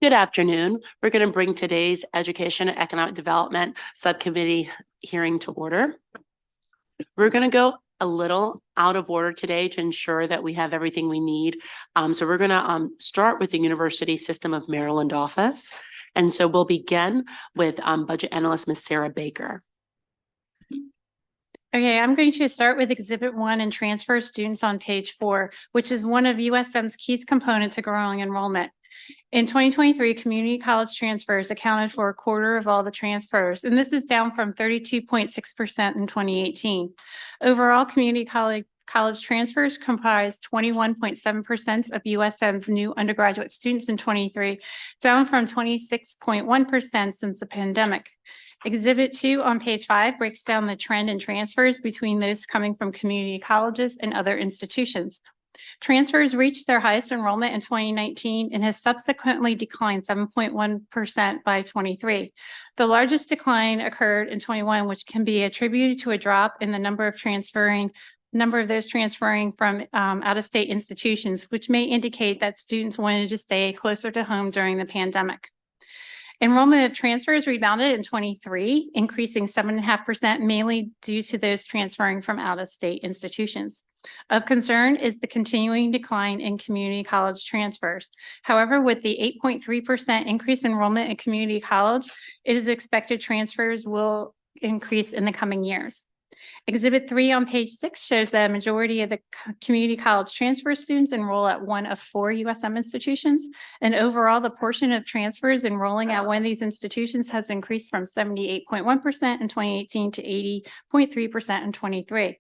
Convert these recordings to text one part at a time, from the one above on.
Good afternoon. We're going to bring today's Education and Economic Development Subcommittee hearing to order. We're going to go a little out of order today to ensure that we have everything we need. So we're going to start with the University System of Maryland office. And so we'll begin with budget analyst, Ms. Sarah Baker. Okay, I'm going to start with Exhibit 1 and transfer students on page 4, which is one of USM's key components to growing enrollment. In 2023, community college transfers accounted for a quarter of all the transfers, and this is down from 32.6% in 2018. Overall, community college transfers comprised 21.7% of USM's new undergraduate students in 23, down from 26.1% since the pandemic. Exhibit 2 on page 5 breaks down the trend in transfers between those coming from community colleges and other institutions. Transfers reached their highest enrollment in 2019 and has subsequently declined 7.1% by 23. The largest decline occurred in 21, which can be attributed to a drop in the number of those transferring from out-of-state institutions, which may indicate that students wanted to stay closer to home during the pandemic. Enrollment of transfers rebounded in 23, increasing 7.5%, mainly due to those transferring from out-of-state institutions. Of concern is the continuing decline in community college transfers. However, with the 8.3% increase in enrollment in community college, it is expected transfers will increase in the coming years. Exhibit 3 on page 6 shows that a majority of the community college transfer students enroll at one of 4 USM institutions, and overall the portion of transfers enrolling at one of these institutions has increased from 78.1% in 2018 to 80.3% in 23.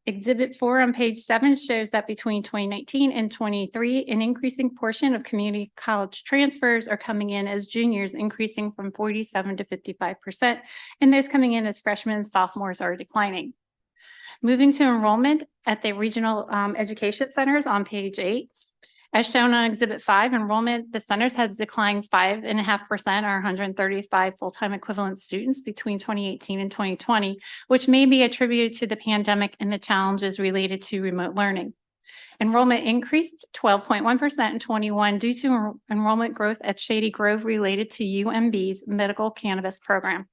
Exhibit 4 on page 7 shows that between 2019 and 23, an increasing portion of community college transfers are coming in as juniors, increasing from 47 to 55%, and those coming in as freshmen and sophomores are declining. Moving to enrollment at the regional education centers on page 8. As shown on Exhibit 5, enrollment, the centers has declined 5.5% or 135 full-time equivalent students between 2018 and 2020, which may be attributed to the pandemic and the challenges related to remote learning. Enrollment increased 12.1% in 21 due to enrollment growth at Shady Grove related to UMB's medical cannabis program.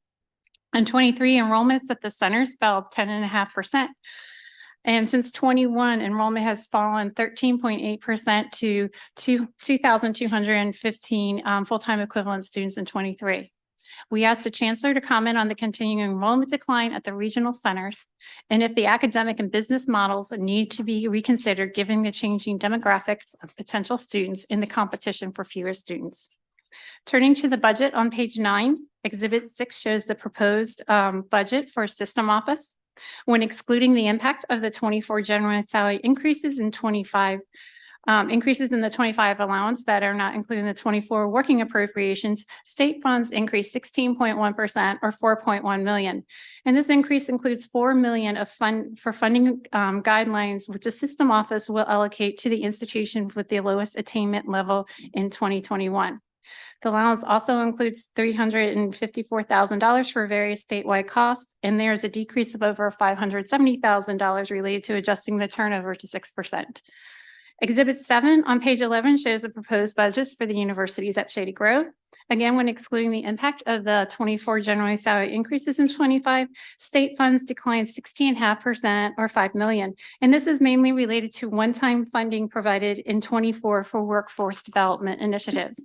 In 23, enrollments at the centers fell 10.5%. And since 21, enrollment has fallen 13.8% to 2,215 full-time equivalent students in 23. We asked the Chancellor to comment on the continuing enrollment decline at the regional centers and if the academic and business models need to be reconsidered given the changing demographics of potential students in the competition for fewer students. Turning to the budget on page 9, Exhibit 6 shows the proposed budget for system office. When excluding the impact of the 24 general salary increases in 25 increases in the 25 allowance that are not included in the 24 working appropriations, state funds increased 16.1% or $4.1 million. And this increase includes $4 million of funding guidelines, which the system office will allocate to the institutions with the lowest attainment level in 2021. The allowance also includes $354,000 for various statewide costs, and there's a decrease of over $570,000 related to adjusting the turnover to 6%. Exhibit 7 on page 11 shows the proposed budgets for the universities at Shady Grove. Again, when excluding the impact of the 24 general salary increases in 25, state funds declined 16.5% or $5 million. And this is mainly related to one-time funding provided in 24 for workforce development initiatives.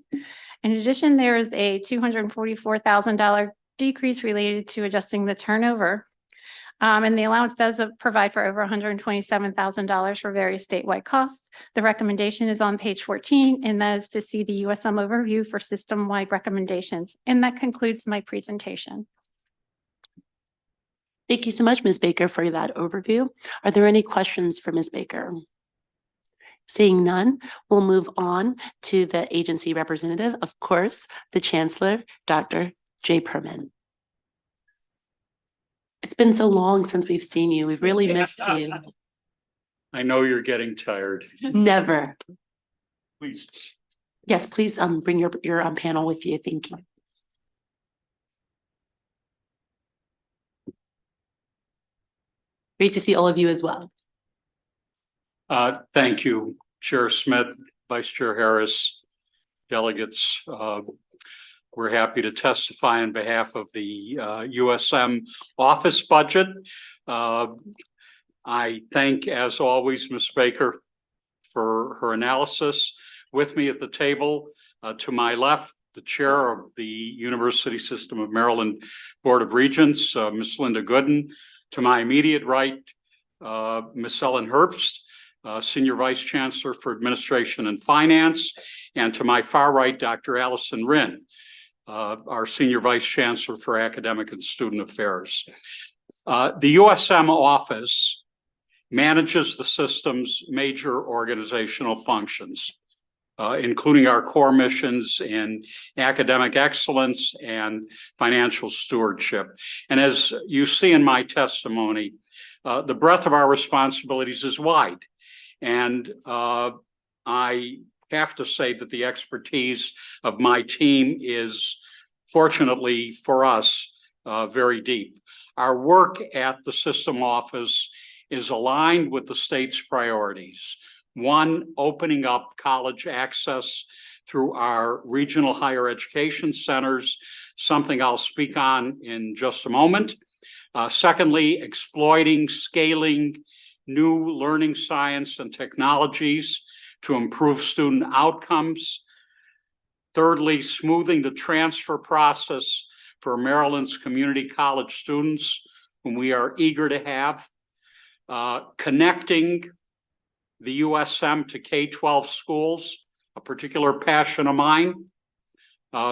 In addition, there is a $244,000 decrease related to adjusting the turnover. And the allowance does provide for over $127,000 for various statewide costs. The recommendation is on page 14, and that is to see the USM overview for system-wide recommendations. And that concludes my presentation. Thank you so much, Ms. Baker, for that overview. Are there any questions for Ms. Baker? Seeing none, we'll move on to the agency representative, of course, the Chancellor, Dr. Jay Perman. It's been so long since we've seen you. We've really missed you. I know you're getting tired. Never. Please. Yes, please bring your panel with you. Thank you. Great to see all of you as well. Thank you, Chair Smith, Vice Chair Harris, delegates. We're happy to testify on behalf of the USM office budget. I thank, as always, Ms. Baker for her analysis. With me at the table, to my left, the chair of the University System of Maryland Board of Regents, Ms. Linda Gooden. To my immediate right, Ms. Ellen Herbst, Senior Vice Chancellor for Administration and Finance. And to my far right, Dr. Allison Rinn, our Senior Vice Chancellor for Academic and Student Affairs. The USM office manages the system's major organizational functions, including our core missions in academic excellence and financial stewardship. And as you see in my testimony, the breadth of our responsibilities is wide. And I have to say that the expertise of my team is, fortunately for us, very deep. Our work at the system office is aligned with the state's priorities. One, opening up college access through our regional higher education centers, something I'll speak on in just a moment. Secondly, exploiting, scaling new learning science and technologies to improve student outcomes. Thirdly, smoothing the transfer process for Maryland's community college students, whom we are eager to have. Connecting the USM to K-12 schools, a particular passion of mine,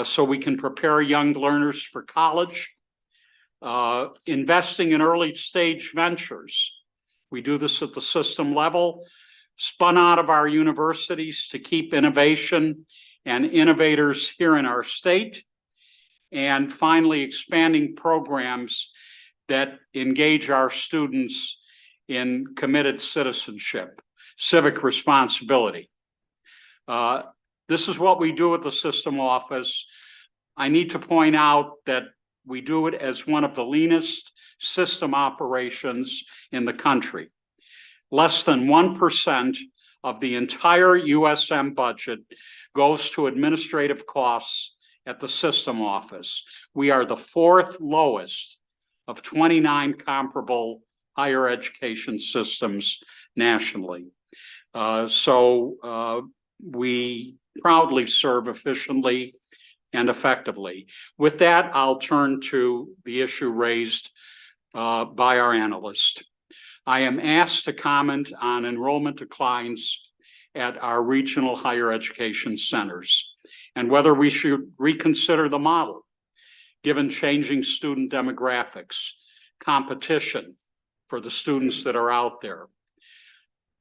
so we can prepare young learners for college. Investing in early stage ventures. We do this at the system level, spun out of our universities to keep innovation and innovators here in our state. And finally, expanding programs that engage our students in committed citizenship, civic responsibility. This is what we do at the system office. I need to point out that we do it as one of the leanest system operations in the country. Less than 1% of the entire USM budget goes to administrative costs at the system office. We are the fourth lowest of 29 comparable higher education systems nationally. So we proudly serve efficiently and effectively. With that, I'll turn to the issue raised by our analyst. I am asked to comment on enrollment declines at our regional higher education centers and whether we should reconsider the model given changing student demographics, competition for the students that are out there.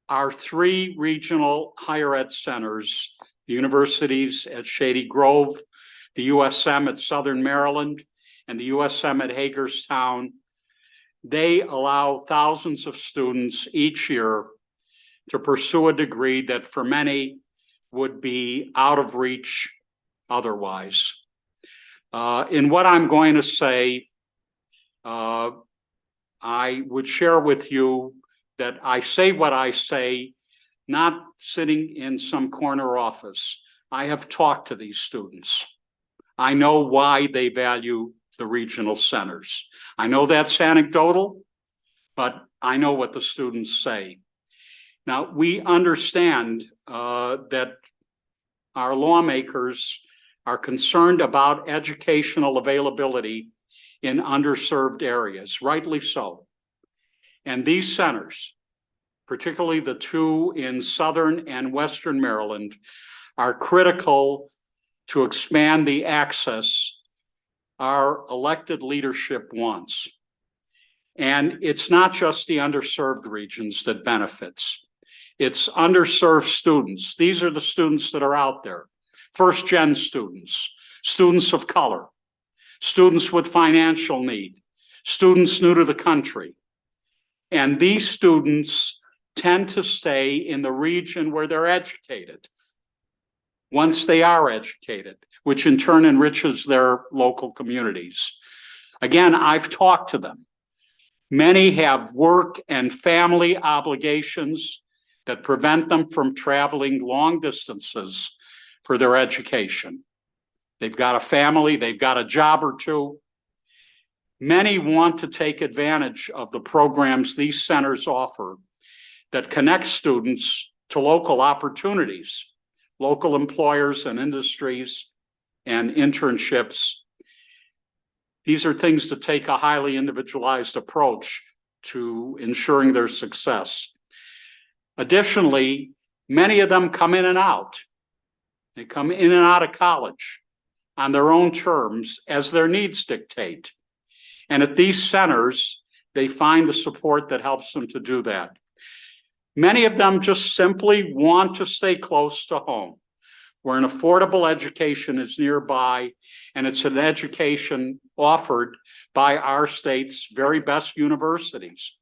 Our three regional higher ed centers, the universities at Shady Grove, the USM at Southern Maryland, and the USM at Hagerstown, they allow thousands of students each year to pursue a degree that for many would be out of reach otherwise. In what I'm going to say, I would share with you that I say what I say, not sitting in some corner office. I have talked to these students. I know why they value the regional centers. I know that's anecdotal, but I know what the students say. Now, we understand that our lawmakers are concerned about educational availability in underserved areas, rightly so. And these centers, particularly the two in Southern and Western Maryland, are critical to expand the access our elected leadership wants. And it's not just the underserved regions that benefits. It's underserved students. These are the students that are out there. First-gen students, students of color, students with financial need, students new to the country. And these students tend to stay in the region where they're educated, once they are educated, which in turn enriches their local communities. Again, I've talked to them. Many have work and family obligations that prevent them from traveling long distances for their education. They've got a family, they've got a job or two. Many want to take advantage of the programs these centers offer that connect students to local opportunities, local employers and industries and internships. These are things that take a highly individualized approach to ensuring their success. Additionally, many of them come in and out. They come in and out of college on their own terms as their needs dictate. And at these centers, they find the support that helps them to do that. Many of them just simply want to stay close to home, where an affordable education is nearby, and it's an education offered by our state's very best universities.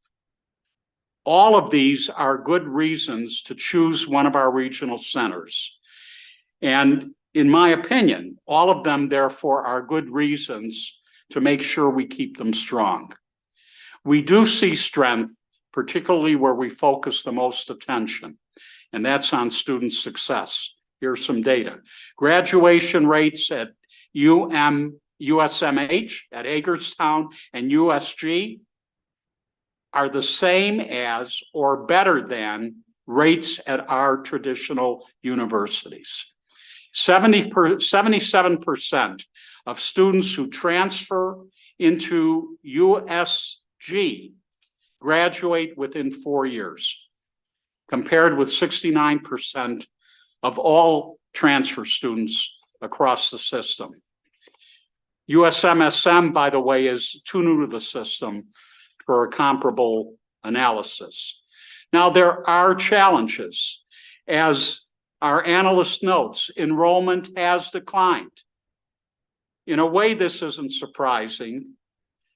All of these are good reasons to choose one of our regional centers. And in my opinion, all of them, therefore, are good reasons to make sure we keep them strong. We do see strength, particularly where we focus the most attention, and that's on student success. Here's some data. Graduation rates at USMH, at Hagerstown, and USG are the same as or better than rates at our traditional universities. 77% of students who transfer into USG graduate within 4 years, compared with 69% of all transfer students across the system. USMSM, by the way, is too new to the system for a comparable analysis. Now, there are challenges. As our analyst notes, enrollment has declined. In a way, this isn't surprising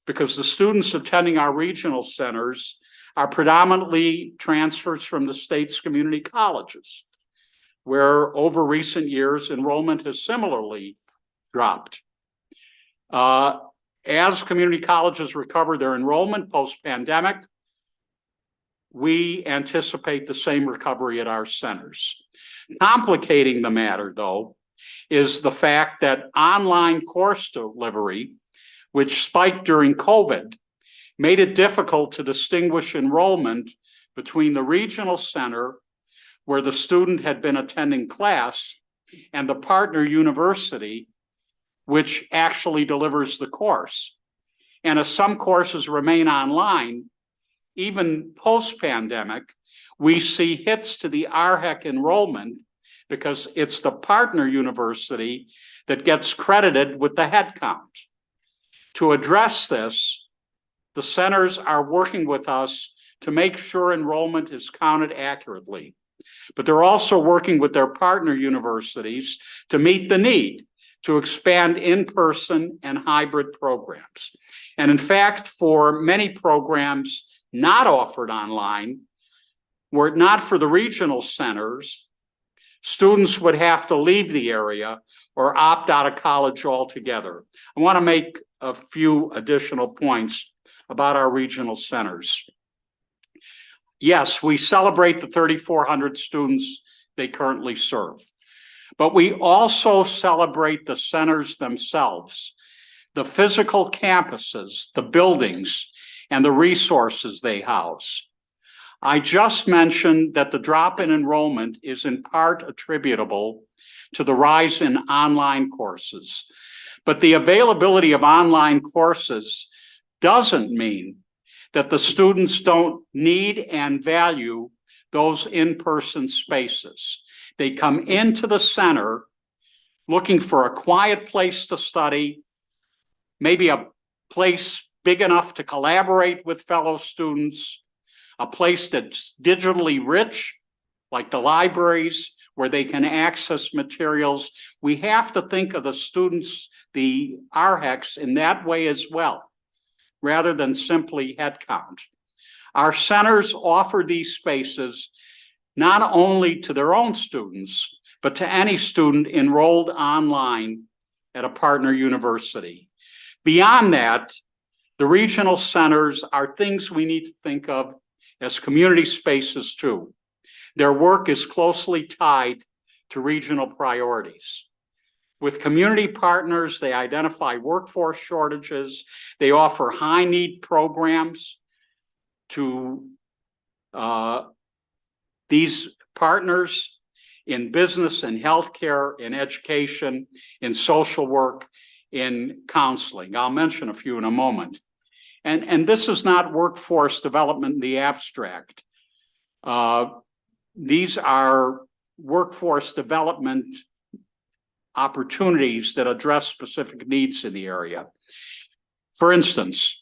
because the students attending our regional centers are predominantly transfers from the state's community colleges, where over recent years, enrollment has similarly dropped. As community colleges recover their enrollment post-pandemic, we anticipate the same recovery at our centers. Complicating the matter, though, is the fact that online course delivery, which spiked during COVID, made it difficult to distinguish enrollment between the regional center where the student had been attending class and the partner university, which actually delivers the course. And as some courses remain online, even post-pandemic, we see hits to the RHEC enrollment because it's the partner university that gets credited with the head count. To address this, the centers are working with us to make sure enrollment is counted accurately. But they're also working with their partner universities to meet the need to expand in-person and hybrid programs. And in fact, for many programs not offered online, were it not for the regional centers, students would have to leave the area or opt out of college altogether. I want to make a few additional points about our regional centers. Yes, we celebrate the 3,400 students they currently serve, but we also celebrate the centers themselves, the physical campuses, the buildings, and the resources they house. I just mentioned that the drop in enrollment is in part attributable to the rise in online courses, but the availability of online courses doesn't mean that the students don't need and value those in-person spaces. They come into the center looking for a quiet place to study, maybe a place big enough to collaborate with fellow students, a place that's digitally rich, like the libraries, where they can access materials. We have to think of the students, the RHECs, in that way as well, rather than simply headcount. Our centers offer these spaces not only to their own students, but to any student enrolled online at a partner university. Beyond that, the regional centers are things we need to think of as community spaces too. Their work is closely tied to regional priorities. With community partners, they identify workforce shortages. They offer high-need programs to these partners in business and healthcare, in education, in social work, in counseling. I'll mention a few in a moment. And this is not workforce development in the abstract. These are workforce development opportunities that address specific needs in the area. For instance,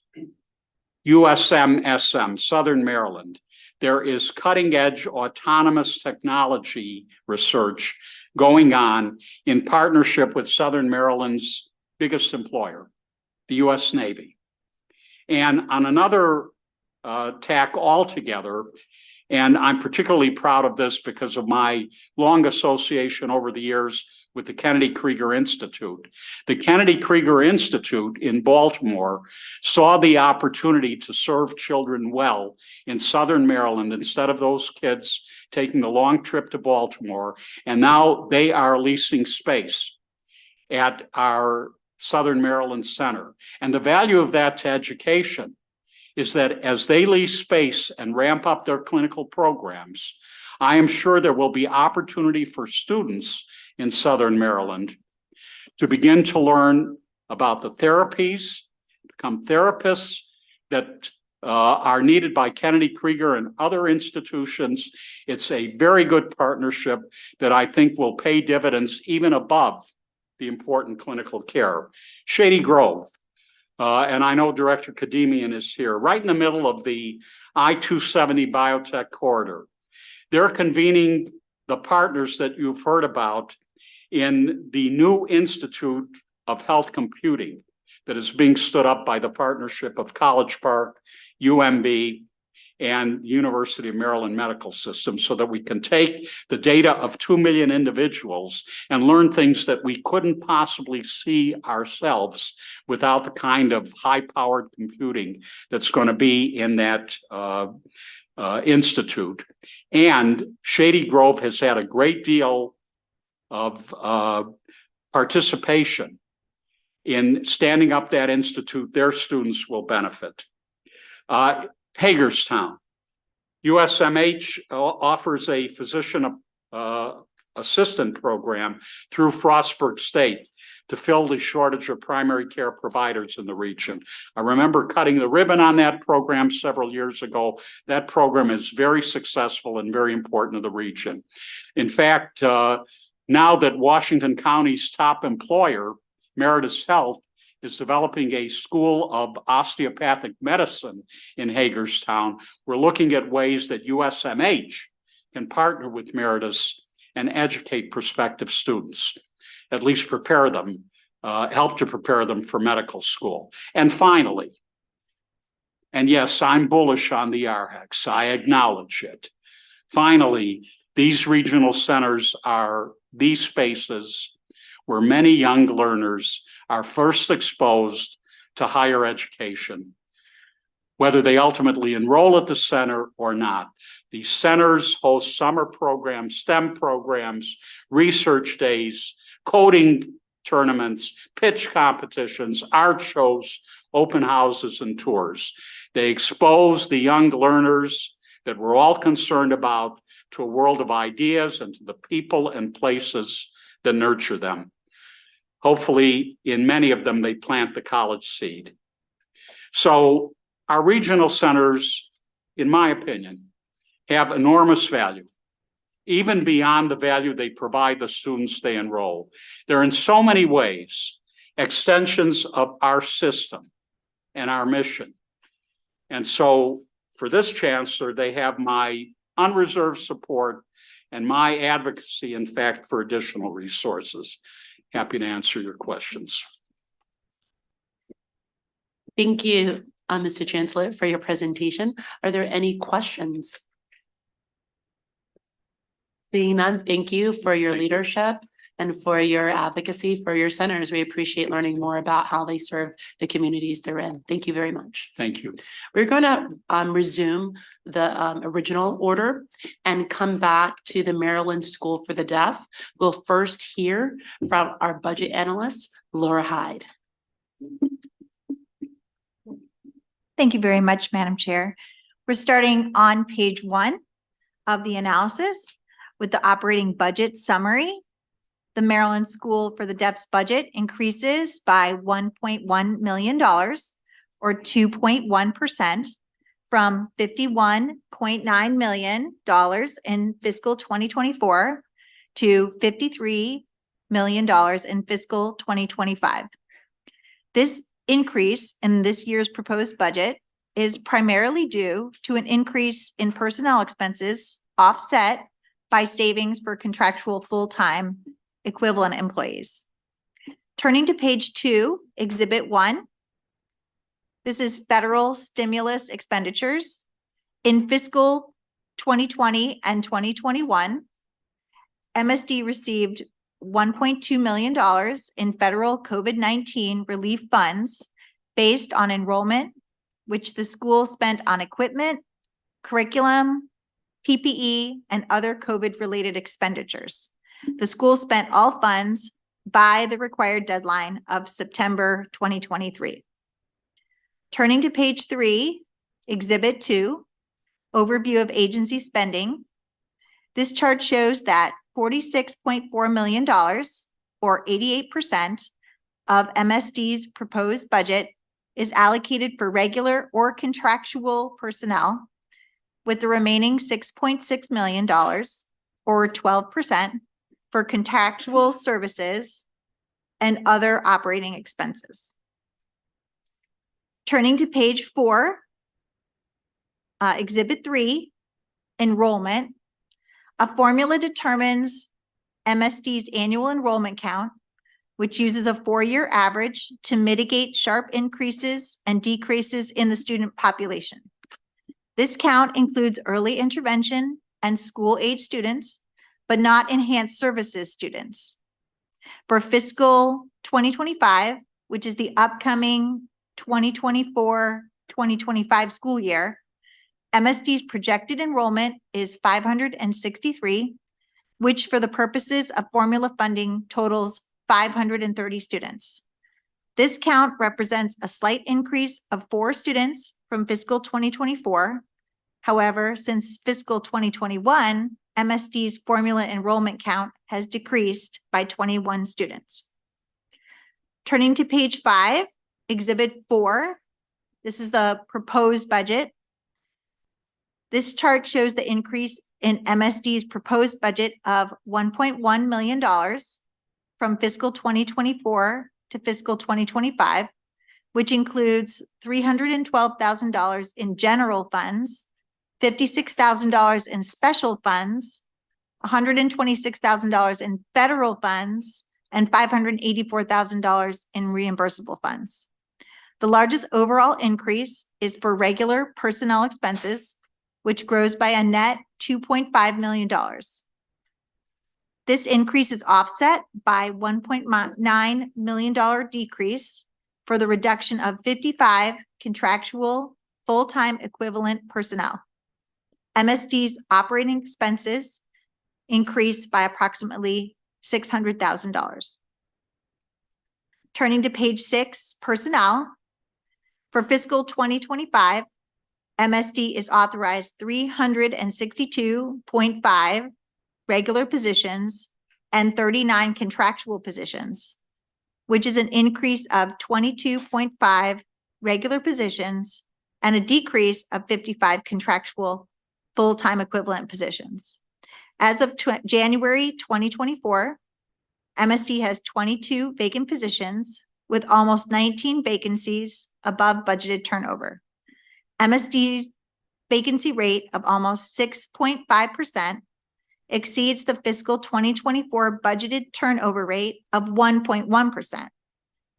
USMSM, Southern Maryland, there is cutting-edge autonomous technology research going on in partnership with Southern Maryland's biggest employer, the U.S. Navy. And on another tack altogether, and I'm particularly proud of this because of my long association over the years with the Kennedy Krieger Institute. The Kennedy Krieger Institute in Baltimore saw the opportunity to serve children well in Southern Maryland instead of those kids taking the long trip to Baltimore. And now they are leasing space at our Southern Maryland Center. And the value of that to education is that as they lease space and ramp up their clinical programs, I am sure there will be opportunity for students in Southern Maryland to begin to learn about the therapies, become therapists that are needed by Kennedy Krieger and other institutions. It's a very good partnership that I think will pay dividends even above the important clinical care. Shady Grove, and I know Director Kademian is here, right in the middle of the I-270 biotech corridor. They're convening the partners that you've heard about in the new Institute of Health Computing that is being stood up by the partnership of College Park, UMB, and the University of Maryland Medical System, so that we can take the data of 2 million individuals and learn things that we couldn't possibly see ourselves without the kind of high-powered computing that's going to be in that institute. And Shady Grove has had a great deal of participation in standing up that institute. Their students will benefit. Hagerstown, USMH offers a physician assistant program through Frostburg State to fill the shortage of primary care providers in the region. I remember cutting the ribbon on that program several years ago. That program is very successful and very important to the region. In fact, now that Washington County's top employer, Meritus Health, is developing a school of osteopathic medicine in Hagerstown, we're looking at ways that USMH can partner with Meritus and educate prospective students, at least prepare them, help to prepare them for medical school. And finally, and yes, I'm bullish on the RHEX, I acknowledge it. Finally, these regional centers are these spaces where many young learners are first exposed to higher education, whether they ultimately enroll at the center or not. These centers host summer programs, STEM programs, research days, coding tournaments, pitch competitions, art shows, open houses, and tours. They expose the young learners that we're all concerned about to a world of ideas and to the people and places that nurture them. Hopefully, in many of them, they plant the college seed. So our regional centers, in my opinion, have enormous value, even beyond the value they provide the students they enroll. They're in so many ways extensions of our system and our mission. And so for this chancellor, they have my unreserved support and my advocacy, in fact, for additional resources. Happy to answer your questions. Thank you, Mr. Chancellor, for your presentation. Are there any questions? Seeing none, thank you for your leadership and for your advocacy for your centers. We appreciate learning more about how they serve the communities they're in. Thank you very much. Thank you. We're going to resume the original order and come back to the Maryland School for the Deaf. We'll first hear from our budget analyst, Laura Hyde. Thank you very much, Madam Chair. We're starting on page 1 of the analysis with the operating budget summary. The Maryland School for the Deaf's budget increases by $1.1 million or 2.1% from $51.9 million in fiscal 2024 to $53 million in fiscal 2025. This increase in this year's proposed budget is primarily due to an increase in personnel expenses offset by savings for contractual full-time equivalent employees. Turning to page 2, Exhibit 1. This is federal stimulus expenditures. In fiscal 2020 and 2021, MSD received $1.2 million in federal COVID-19 relief funds based on enrollment, which the school spent on equipment, curriculum, PPE, and other COVID-related expenditures. The school spent all funds by the required deadline of September 2023. Turning to page 3, Exhibit 2, Overview of Agency Spending. This chart shows that $46.4 million, or 88% of MSD's proposed budget, is allocated for regular or contractual personnel, with the remaining $6.6 million, or 12%, for contractual services and other operating expenses. Turning to page 4, Exhibit 3, Enrollment. A formula determines MSD's annual enrollment count, which uses a 4-year average to mitigate sharp increases and decreases in the student population. This count includes early intervention and school-age students, but not enhanced services students. For fiscal 2025, which is the upcoming 2024-2025 school year, MSD's projected enrollment is 563, which for the purposes of formula funding totals 530 students. This count represents a slight increase of 4 students from fiscal 2024. However, since fiscal 2021, MSD's formula enrollment count has decreased by 21 students. Turning to page 5, Exhibit 4, this is the proposed budget. This chart shows the increase in MSD's proposed budget of $1.1 million from fiscal 2024 to fiscal 2025, which includes $312,000 in general funds, $56,000 in special funds, $126,000 in federal funds, and $584,000 in reimbursable funds. The largest overall increase is for regular personnel expenses, which grows by a net $2.5 million. This increase is offset by $1.9 million decrease for the reduction of 55 contractual full-time equivalent personnel. MSD's operating expenses increased by approximately $600,000. Turning to page 6, personnel. For fiscal 2025, MSD is authorized 362.5 regular positions and 39 contractual positions, which is an increase of 22.5 regular positions and a decrease of 55 contractual full-time equivalent positions. As of January 2024, MSD has 22 vacant positions with almost 19 vacancies above budgeted turnover. MSD's vacancy rate of almost 6.5% exceeds the fiscal 2024 budgeted turnover rate of 1.1%,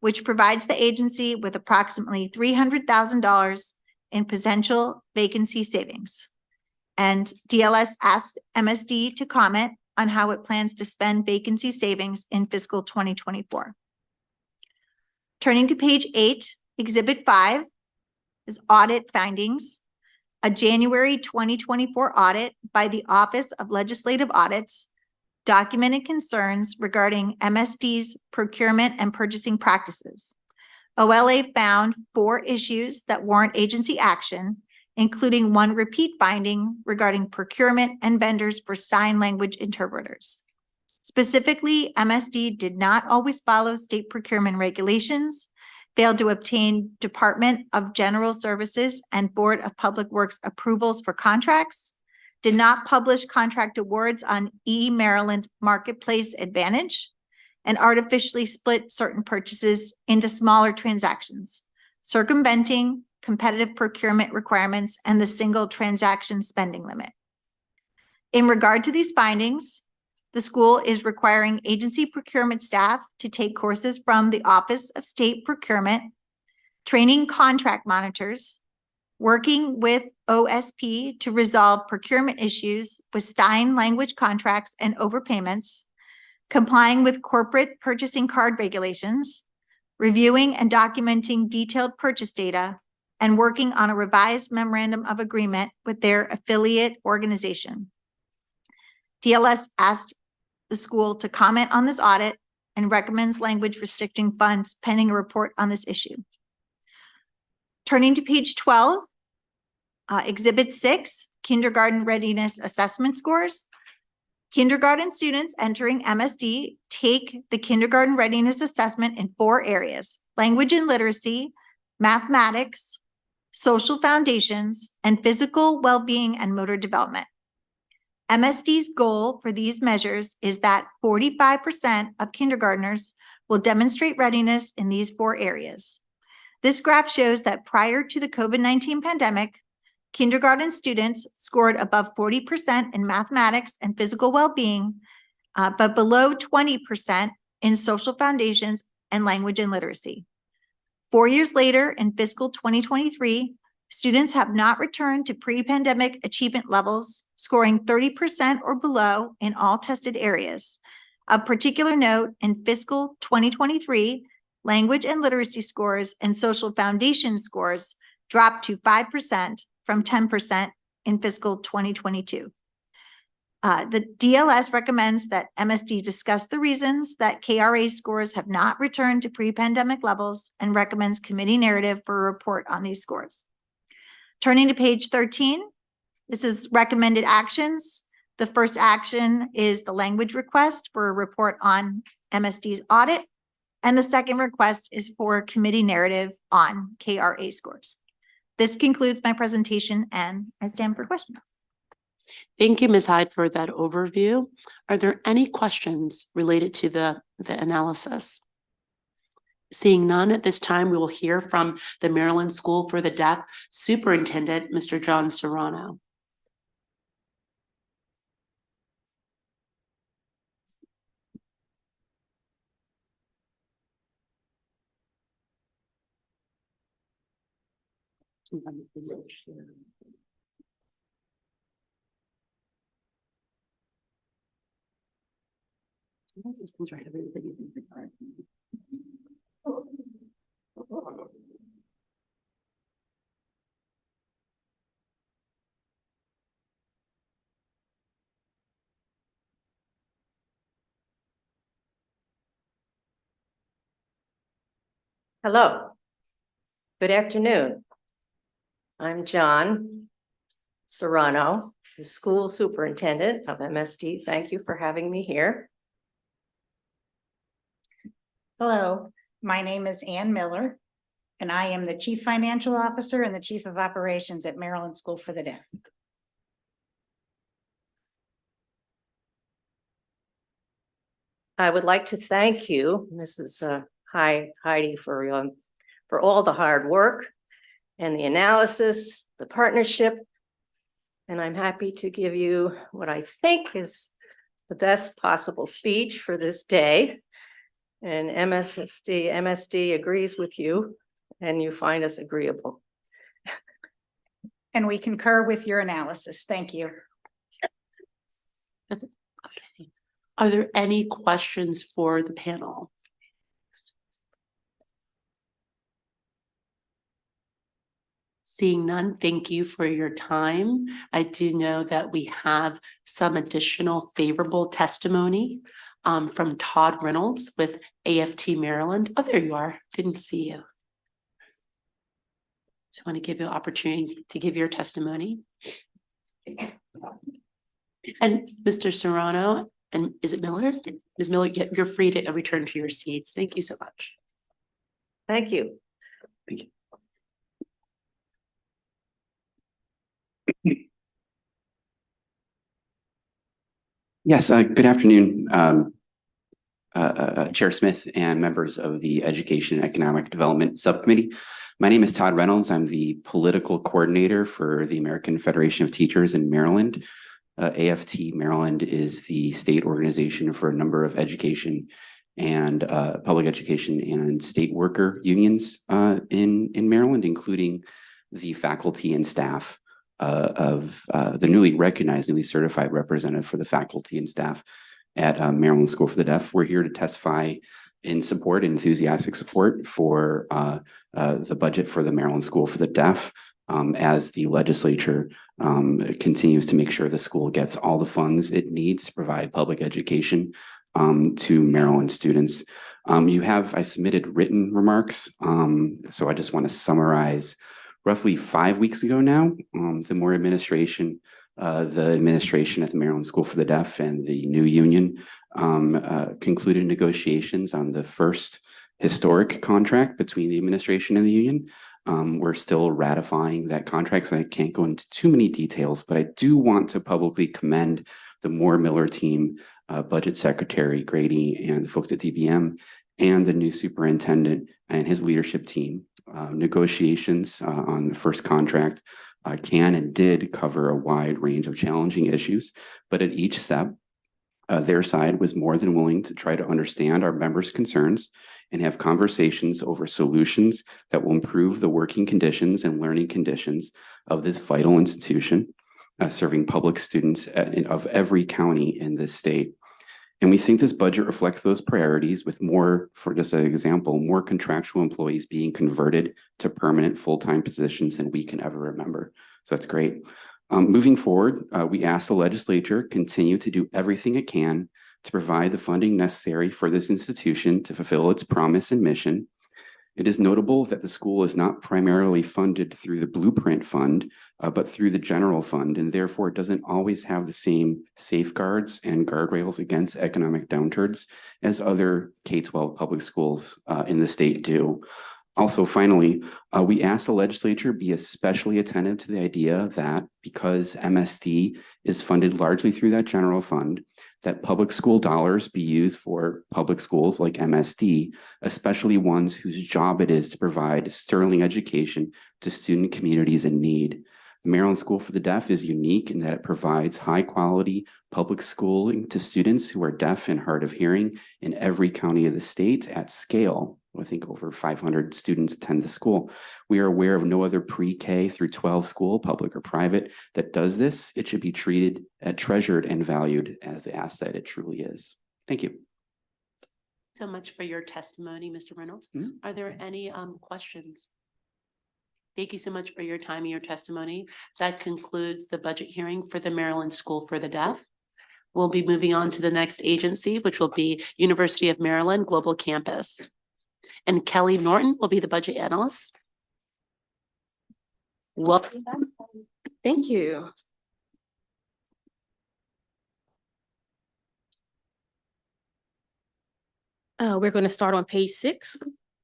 which provides the agency with approximately $300,000 in potential vacancy savings. And DLS asked MSD to comment on how it plans to spend vacancy savings in fiscal 2024. Turning to page 8, Exhibit 5 is audit findings. A January 2024 audit by the Office of Legislative Audits documented concerns regarding MSD's procurement and purchasing practices. OLA found 4 issues that warrant agency action, including 1 repeat finding regarding procurement and vendors for sign language interpreters. Specifically, MSD did not always follow state procurement regulations, failed to obtain Department of General Services and Board of Public Works approvals for contracts, did not publish contract awards on Maryland Marketplace Advantage, and artificially split certain purchases into smaller transactions, circumventing competitive procurement requirements and the single transaction spending limit. In regard to these findings, the school is requiring agency procurement staff to take courses from the Office of State Procurement, training contract monitors, working with OSP to resolve procurement issues with sign language contracts and overpayments, complying with corporate purchasing card regulations, reviewing and documenting detailed purchase data, and working on a revised memorandum of agreement with their affiliate organization. DLS asked the school to comment on this audit and recommends language restricting funds pending a report on this issue. Turning to page 12, Exhibit 6, Kindergarten Readiness Assessment Scores. Kindergarten students entering MSD take the Kindergarten Readiness Assessment in 4 areas: language and literacy, mathematics, social foundations, and physical well-being and motor development. MSD's goal for these measures is that 45% of kindergartners will demonstrate readiness in these 4 areas. This graph shows that prior to the COVID-19 pandemic, kindergarten students scored above 40% in mathematics and physical well-being, but below 20% in social foundations and language and literacy. 4 years later, in fiscal 2023, students have not returned to pre-pandemic achievement levels, scoring 30% or below in all tested areas. Of particular note, in fiscal 2023, language and literacy scores and social foundation scores dropped to 5% from 10% in fiscal 2022. The DLS recommends that MSD discuss the reasons that KRA scores have not returned to pre-pandemic levels and recommends committee narrative for a report on these scores. Turning to page 13, this is recommended actions. The first action is the language request for a report on MSD's audit, and the second request is for committee narrative on KRA scores. This concludes my presentation, and I stand for questions. Thank you, Ms. Hyde, for that overview. Are there any questions related to the analysis? Seeing none at this time, we will hear from the Maryland School for the Deaf Superintendent, Mr. John Serrano. Hello, good afternoon. I'm John Serrano, the school superintendent of MSD. Thank you for having me here. Hello, my name is Ann Miller, and I am the Chief Financial Officer and the Chief of Operations at Maryland School for the Deaf. I would like to thank you, Mrs. Heidi, for all the hard work and the analysis, the partnership, and I'm happy to give you what I think is the best possible speech for this day. And MSD agrees with you, and you find us agreeable. And we concur with your analysis. Thank you. That's it. Okay. Are there any questions for the panel? Seeing none, thank you for your time. I do know that we have some additional favorable testimony from Todd Reynolds with AFT Maryland. Oh, there you are. Didn't see you. Just want to give you an opportunity to give your testimony. And Mr. Serrano, and is it Miller? Ms. Miller, you're free to return to your seats. Thank you so much. Thank you. Thank you. Yes, good afternoon, Chair Smith and members of the Education and Economic Development Subcommittee. My name is Todd Reynolds. I'm the political coordinator for the American Federation of Teachers in Maryland. AFT Maryland is the state organization for a number of education and public education and state worker unions in Maryland, including the faculty and staff of the newly recognized, newly certified representative for the faculty and staff at Maryland School for the Deaf. We're here to testify in support, enthusiastic support for the budget for the Maryland School for the Deaf as the legislature continues to make sure the school gets all the funds it needs to provide public education to Maryland students. I submitted written remarks, so I just want to summarize. Roughly 5 weeks ago now, the administration at the Maryland School for the Deaf and the new union concluded negotiations on the first historic contract between the administration and the union. We're still ratifying that contract, so I can't go into too many details, but I do want to publicly commend the Moore-Miller team, Budget Secretary Grady and the folks at DBM, and the new superintendent and his leadership team. Negotiations on the first contract can and did cover a wide range of challenging issues, but at each step, their side was more than willing to try to understand our members' concerns and have conversations over solutions that will improve the working conditions and learning conditions of this vital institution, serving public students of every county in this state. And we think this budget reflects those priorities with more, for just an example, more contractual employees being converted to permanent full-time positions than we can ever remember. So that's great. Moving forward, we ask the legislature continue to do everything it can to provide the funding necessary for this institution to fulfill its promise and mission. It is notable that the school is not primarily funded through the Blueprint Fund, but through the general fund, and therefore it doesn't always have the same safeguards and guardrails against economic downturns as other K-12 public schools in the state do. Also, finally, we ask the legislature be especially attentive to the idea that because MSD is funded largely through that general fund, that public school dollars be used for public schools like MSD, especially ones whose job it is to provide sterling education to student communities in need. The Maryland School for the Deaf is unique in that it provides high quality public schooling to students who are deaf and hard of hearing in every county of the state at scale. I think over 500 students attend the school. We are aware of no other pre-K through 12 school, public or private, that does this. It should be treated, treasured, and valued as the asset it truly is. Thank you. So much for your testimony, Mr. Reynolds. Are there any questions? Thank you so much for your time and your testimony. That concludes the budget hearing for the Maryland School for the Deaf. We'll be moving on to the next agency, which will be University of Maryland Global Campus. And Kelly Norton will be the budget analyst. Welcome. Thank you. We're going to start on page 6.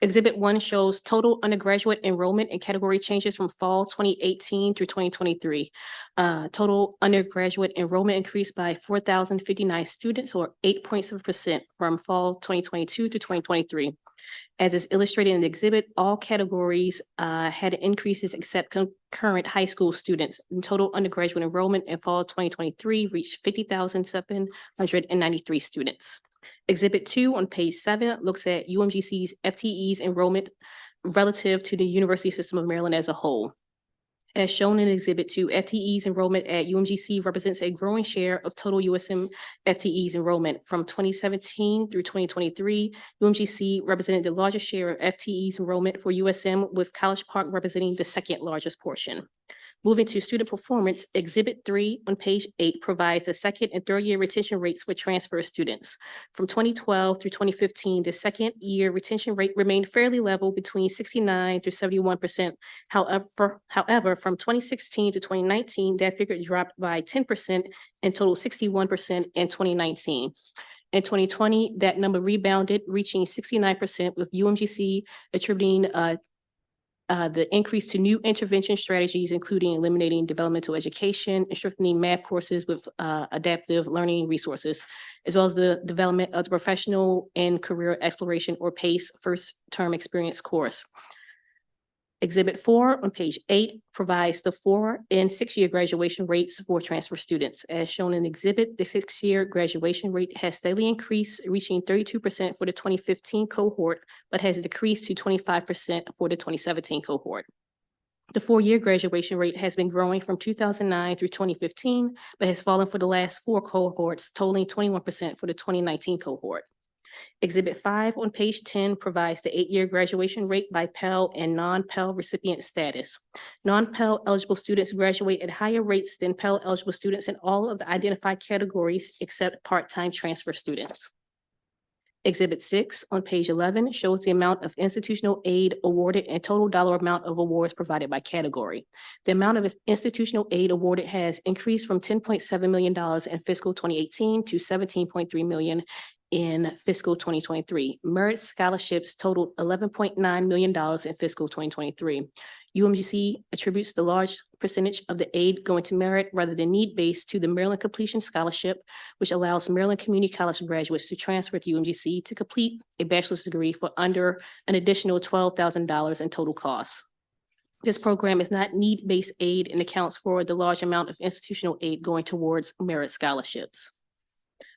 Exhibit 1 shows total undergraduate enrollment and category changes from fall 2018 through 2023. Total undergraduate enrollment increased by 4,059 students, or 8.7% from fall 2022 to 2023. As is illustrated in the exhibit, all categories had increases except concurrent high school students. And total undergraduate enrollment in fall 2023 reached 50,793 students. Exhibit 2 on page 7 looks at UMGC's FTEs enrollment relative to the University System of Maryland as a whole. As shown in Exhibit 2, FTEs enrollment at UMGC represents a growing share of total USM FTEs enrollment. From 2017 through 2023, UMGC represented the largest share of FTEs enrollment for USM, with College Park representing the second largest portion. Moving to student performance, Exhibit 3 on page 8 provides the second and third year retention rates for transfer students. From 2012 through 2015, the second year retention rate remained fairly level between 69 to 71%. However, from 2016 to 2019, that figure dropped by 10% and totaled 61% in 2019. In 2020, that number rebounded, reaching 69%, with UMGC attributing the increase to new intervention strategies, including eliminating developmental education and strengthening math courses with adaptive learning resources, as well as the development of the Professional and Career Exploration, or PACE, First Term Experience course. Exhibit 4 on page 8 provides the 4- and 6-year graduation rates for transfer students. As shown in Exhibit, the 6-year graduation rate has steadily increased, reaching 32% for the 2015 cohort, but has decreased to 25% for the 2017 cohort. The 4-year graduation rate has been growing from 2009 through 2015, but has fallen for the last 4 cohorts, totaling 21% for the 2019 cohort. Exhibit 5 on page 10 provides the 8-year graduation rate by Pell and non-Pell recipient status. Non-Pell eligible students graduate at higher rates than Pell eligible students in all of the identified categories except part-time transfer students. Exhibit 6 on page 11 shows the amount of institutional aid awarded and total dollar amount of awards provided by category. The amount of institutional aid awarded has increased from $10.7 million in fiscal 2018 to $17.3 million in fiscal 2023. Merit scholarships totaled $11.9 million in fiscal 2023. UMGC attributes the large percentage of the aid going to merit rather than need-based to the Maryland Completion Scholarship, which allows Maryland Community College graduates to transfer to UMGC to complete a bachelor's degree for under an additional $12,000 in total costs. This program is not need-based aid and accounts for the large amount of institutional aid going towards merit scholarships.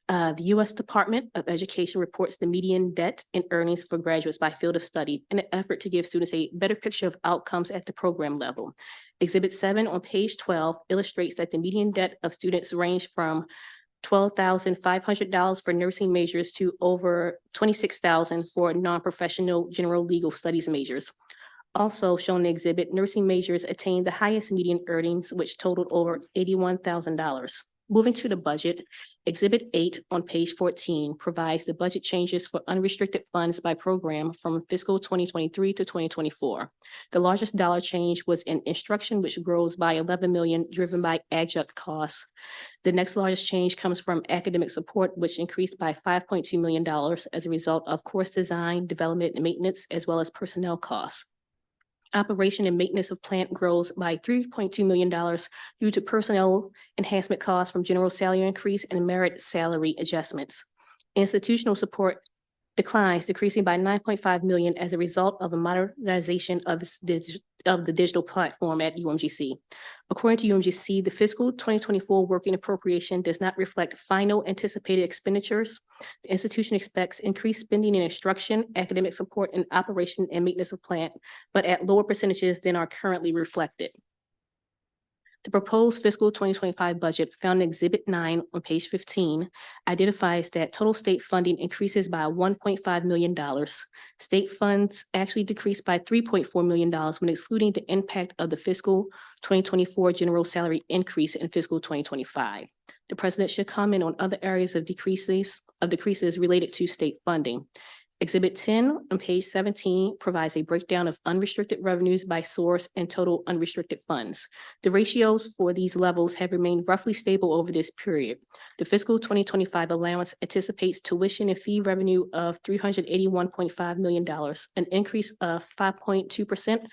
The U.S. Department of Education reports the median debt and earnings for graduates by field of study in an effort to give students a better picture of outcomes at the program level. Exhibit 7 on page 12 illustrates that the median debt of students range from $12,500 for nursing majors to over $26,000 for non-professional general legal studies majors. Also shown in the exhibit, nursing majors attained the highest median earnings, which totaled over $81,000. Moving to the budget, Exhibit 8 on page 14 provides the budget changes for unrestricted funds by program from fiscal 2023 to 2024. The largest dollar change was in instruction, which grows by $11 million, driven by adjunct costs. The next largest change comes from academic support, which increased by $5.2 million as a result of course design, development, and maintenance, as well as personnel costs. Operation and maintenance of plant grows by $3.2 million due to personnel enhancement costs from general salary increase and merit salary adjustments. Institutional support declines, decreasing by $9.5 million as a result of a modernization of the digital platform at UMGC. According to UMGC, the fiscal 2024 working appropriation does not reflect final anticipated expenditures. The institution expects increased spending in instruction, academic support, and operation and maintenance of plant, but at lower percentages than are currently reflected. The proposed fiscal 2025 budget found in Exhibit 9 on page 15 identifies that total state funding increases by $1.5 million. State funds actually decreased by $3.4 million when excluding the impact of the fiscal 2024 general salary increase in fiscal 2025. The president should comment on other areas of decreases related to state funding. Exhibit 10 on page 17 provides a breakdown of unrestricted revenues by source and total unrestricted funds. The ratios for these levels have remained roughly stable over this period. The fiscal 2025 allowance anticipates tuition and fee revenue of $381.5 million, an increase of 5.2%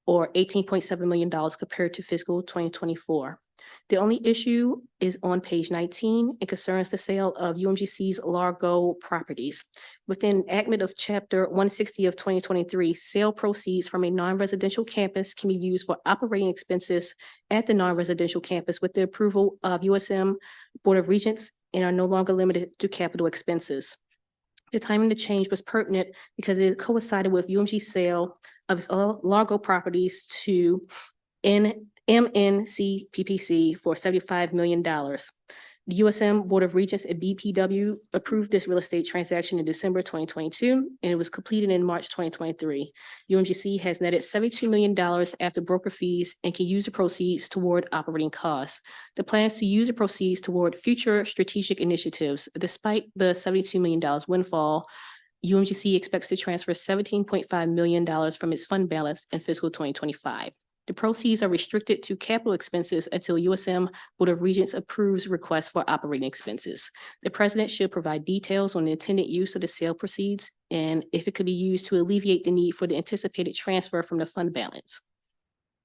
or $18.7 million compared to fiscal 2024. The only issue is on page 19 and concerns the sale of UMGC's Largo properties. Within enactment of Chapter 160 of 2023, sale proceeds from a non-residential campus can be used for operating expenses at the non-residential campus with the approval of USM Board of Regents and are no longer limited to capital expenses. The timing of the change was pertinent because it coincided with UMG's sale of its Largo properties to MNCPPC for $75 million. The USM Board of Regents and BPW approved this real estate transaction in December 2022, and it was completed in March 2023. UMGC has netted $72 million after broker fees and can use the proceeds toward operating costs. The plan is to use the proceeds toward future strategic initiatives. Despite the $72 million windfall, UMGC expects to transfer $17.5 million from its fund balance in fiscal 2025. The proceeds are restricted to capital expenses until USM Board of Regents approves requests for operating expenses. The president should provide details on the intended use of the sale proceeds and if it could be used to alleviate the need for the anticipated transfer from the fund balance.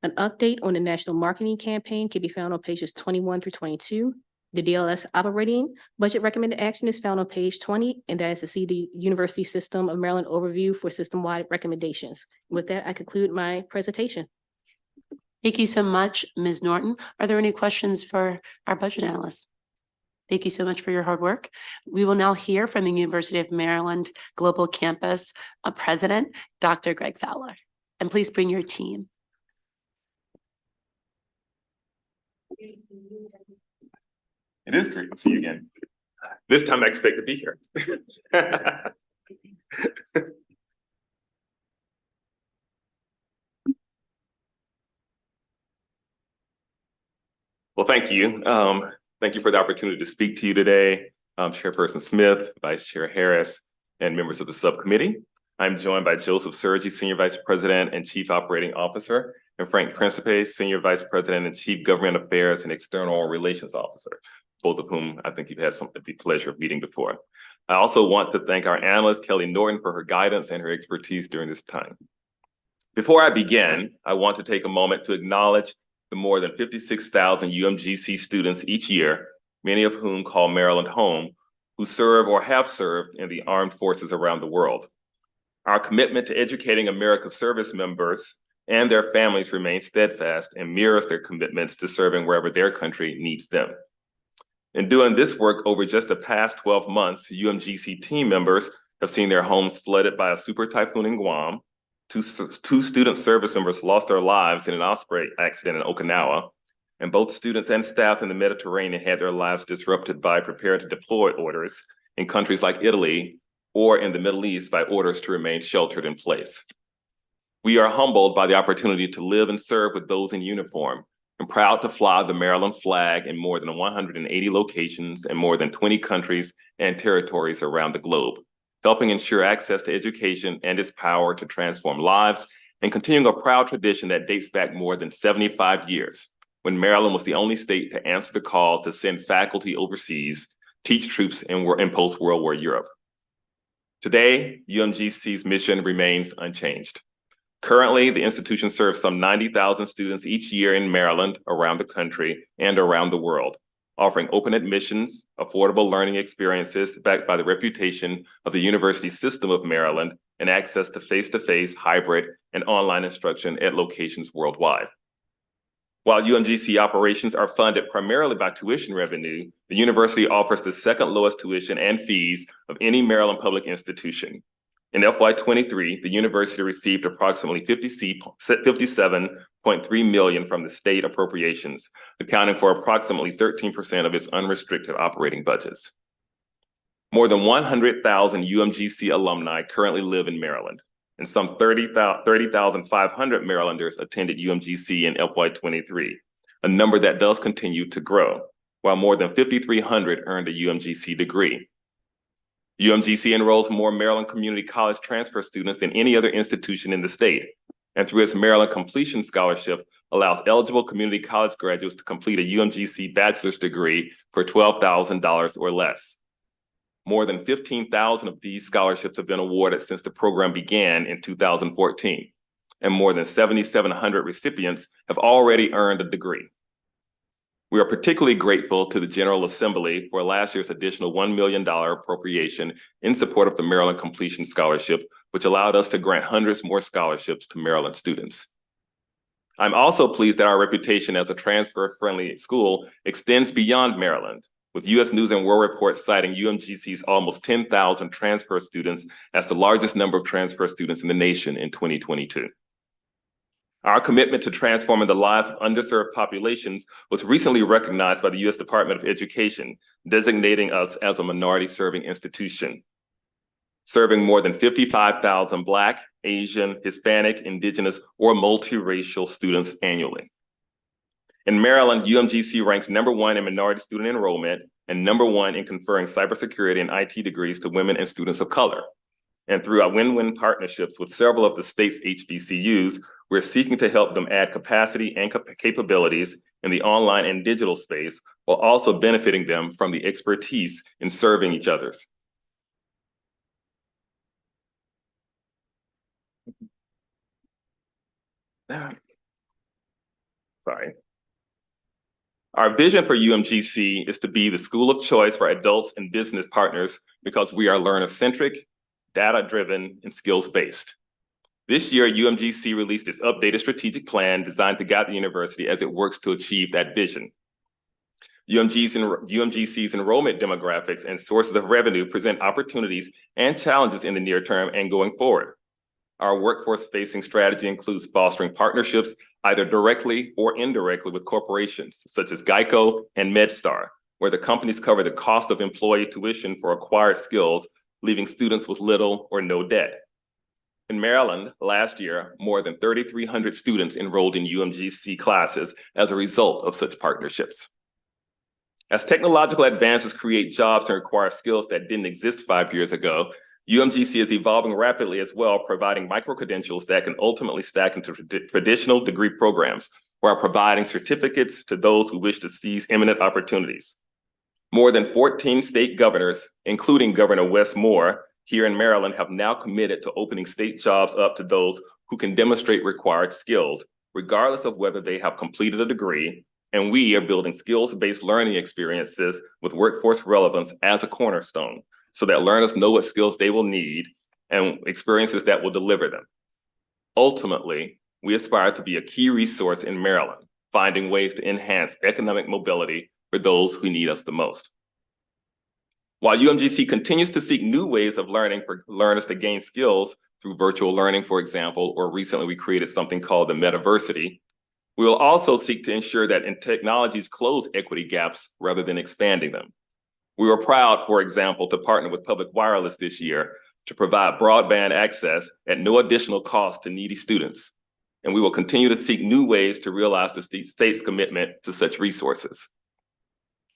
An update on the national marketing campaign can be found on pages 21 through 22. The DLS operating budget recommended action is found on page 20, and that is to see the University System of Maryland overview for system-wide recommendations. With that, I conclude my presentation. Thank you so much, Ms. Norton. Are there any questions for our budget analyst? Thank you so much for your hard work. We will now hear from the University of Maryland Global Campus President, Dr. Greg Fowler. And please bring your team. It is great to see you again. This time I expect to be here. Well, thank you. Thank you for the opportunity to speak to you today, Chairperson Smith, Vice Chair Harris, and members of the subcommittee. I'm joined by Joseph Sergi, Senior Vice President and Chief Operating Officer, and Frank Principe, Senior Vice President and Chief Government Affairs and External Relations Officer, both of whom I think you've had the pleasure of meeting before. I also want to thank our analyst, Kelly Norton, for her guidance and her expertise during this time. Before I begin, I want to take a moment to acknowledge the more than 56,000 UMGC students each year, many of whom call Maryland home, who serve or have served in the armed forces around the world. Our commitment to educating America's service members and their families remains steadfast and mirrors their commitments to serving wherever their country needs them. In doing this work over just the past 12 months, UMGC team members have seen their homes flooded by a super typhoon in Guam. Two student service members lost their lives in an Osprey accident in Okinawa, and both students and staff in the Mediterranean had their lives disrupted by prepare to deploy orders in countries like Italy or in the Middle East by orders to remain sheltered in place. We are humbled by the opportunity to live and serve with those in uniform and proud to fly the Maryland flag in more than 180 locations in more than 20 countries and territories around the globe, helping ensure access to education and its power to transform lives, and continuing a proud tradition that dates back more than 75 years, when Maryland was the only state to answer the call to send faculty overseas, teach troops in post-World War Europe. Today, UMGC's mission remains unchanged. Currently, the institution serves some 90,000 students each year in Maryland, around the country, and around the world, offering open admissions, affordable learning experiences backed by the reputation of the University System of Maryland, and access to face-to-face, hybrid, and online instruction at locations worldwide. While UMGC operations are funded primarily by tuition revenue, the university offers the second lowest tuition and fees of any Maryland public institution. In FY23, the university received approximately $57.3 million from the state appropriations, accounting for approximately 13% of its unrestricted operating budgets. More than 100,000 UMGC alumni currently live in Maryland, and some 30,500 Marylanders attended UMGC in FY23, a number that does continue to grow, while more than 5,300 earned a UMGC degree. UMGC enrolls more Maryland Community College transfer students than any other institution in the state, and through its Maryland Completion Scholarship, allows eligible community college graduates to complete a UMGC bachelor's degree for $12,000 or less. More than 15,000 of these scholarships have been awarded since the program began in 2014, and more than 7,700 recipients have already earned a degree. We are particularly grateful to the General Assembly for last year's additional $1 million appropriation in support of the Maryland Completion Scholarship, which allowed us to grant hundreds more scholarships to Maryland students. I'm also pleased that our reputation as a transfer-friendly school extends beyond Maryland, with U.S. News and World Report citing UMGC's almost 10,000 transfer students as the largest number of transfer students in the nation in 2022. Our commitment to transforming the lives of underserved populations was recently recognized by the U.S. Department of Education, designating us as a minority-serving institution, serving more than 55,000 Black, Asian, Hispanic, Indigenous, or multiracial students annually. In Maryland, UMGC ranks #1 in minority student enrollment and #1 in conferring cybersecurity and IT degrees to women and students of color. And through our win-win partnerships with several of the state's HBCUs, we're seeking to help them add capacity and capabilities in the online and digital space, while also benefiting them from the expertise in serving each other's. Sorry. Our vision for UMGC is to be the school of choice for adults and business partners because we are learner-centric, data-driven, and skills-based. This year, UMGC released its updated strategic plan designed to guide the university as it works to achieve that vision. UMGC's enrollment demographics and sources of revenue present opportunities and challenges in the near term and going forward. Our workforce-facing strategy includes fostering partnerships either directly or indirectly with corporations such as Geico and MedStar, where the companies cover the cost of employee tuition for acquired skills, leaving students with little or no debt. In Maryland, last year, more than 3,300 students enrolled in UMGC classes as a result of such partnerships. As technological advances create jobs and require skills that didn't exist 5 years ago, UMGC is evolving rapidly as well, providing micro-credentials that can ultimately stack into traditional degree programs, while providing certificates to those who wish to seize imminent opportunities. More than 14 state governors, including Governor Wes Moore, here in Maryland, have now committed to opening state jobs up to those who can demonstrate required skills, regardless of whether they have completed a degree, and we are building skills-based learning experiences with workforce relevance as a cornerstone, so that learners know what skills they will need and experiences that will deliver them. Ultimately, we aspire to be a key resource in Maryland, finding ways to enhance economic mobility for those who need us the most. While UMGC continues to seek new ways of learning for learners to gain skills through virtual learning, for example, or recently we created something called the Metaversity, we will also seek to ensure that technologies close equity gaps rather than expanding them. We were proud, for example, to partner with Public Wireless this year to provide broadband access at no additional cost to needy students. And we will continue to seek new ways to realize the state's commitment to such resources.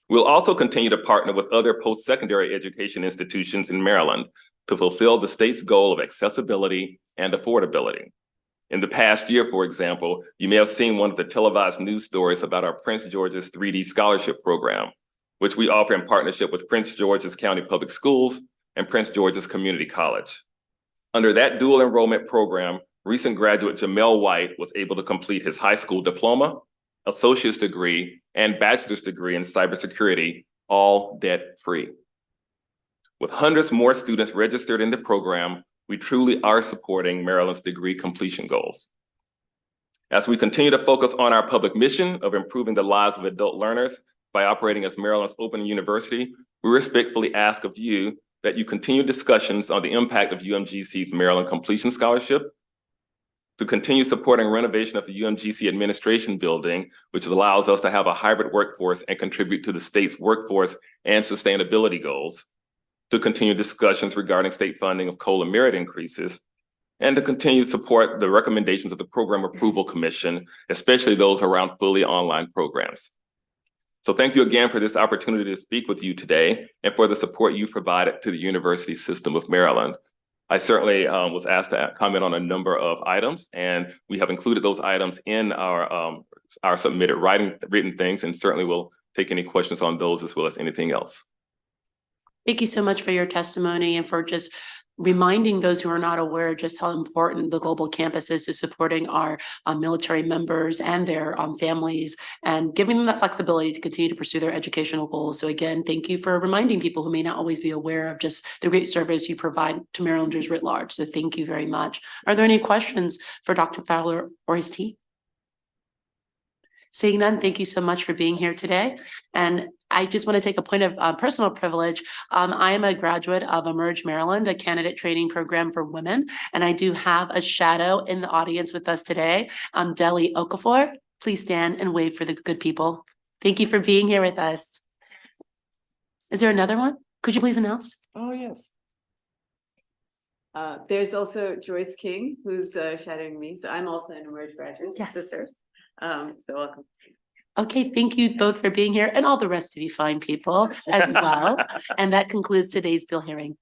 We'll also continue to partner with other post-secondary education institutions in Maryland to fulfill the state's goal of accessibility and affordability. In the past year, for example, you may have seen one of the televised news stories about our Prince George's 3D Scholarship Program, which we offer in partnership with Prince George's County Public Schools and Prince George's Community College. Under that dual enrollment program, recent graduate Jamel White was able to complete his high school diploma, associate's degree, and bachelor's degree in cybersecurity, all debt-free. With hundreds more students registered in the program, we truly are supporting Maryland's degree completion goals. As we continue to focus on our public mission of improving the lives of adult learners by operating as Maryland's open university, we respectfully ask of you that you continue discussions on the impact of UMGC's Maryland Completion Scholarship, to continue supporting renovation of the UMGC administration building, which allows us to have a hybrid workforce and contribute to the state's workforce and sustainability goals, to continue discussions regarding state funding of COLA merit increases, and to continue to support the recommendations of the Program Approval Commission, especially those around fully online programs. So thank you again for this opportunity to speak with you today and for the support you provided to the University System of Maryland. I certainly was asked to comment on a number of items, and we have included those items in our submitted written things, and certainly will take any questions on those as well as anything else. Thank you so much for your testimony and for just reminding those who are not aware just how important the global campus is to supporting our military members and their families and giving them that flexibility to continue to pursue their educational goals. So again, thank you for reminding people who may not always be aware of just the great service you provide to Marylanders writ large. So thank you very much. Are there any questions for Dr. Fowler or his team? Seeing none, thank you so much for being here today. And I just want to take a point of personal privilege. I am a graduate of Emerge Maryland, a candidate training program for women. And I do have a shadow in the audience with us today, Deli Okafor. Please stand and wave for the good people. Thank you for being here with us. Is there another one? Could you please announce? Oh, yes. There's also Joyce King, who's shadowing me. So I'm also an Emerge graduate. Yes. Sisters. So welcome. Okay, thank you both for being here and all the rest of you fine people as well. And that concludes today's bill hearing.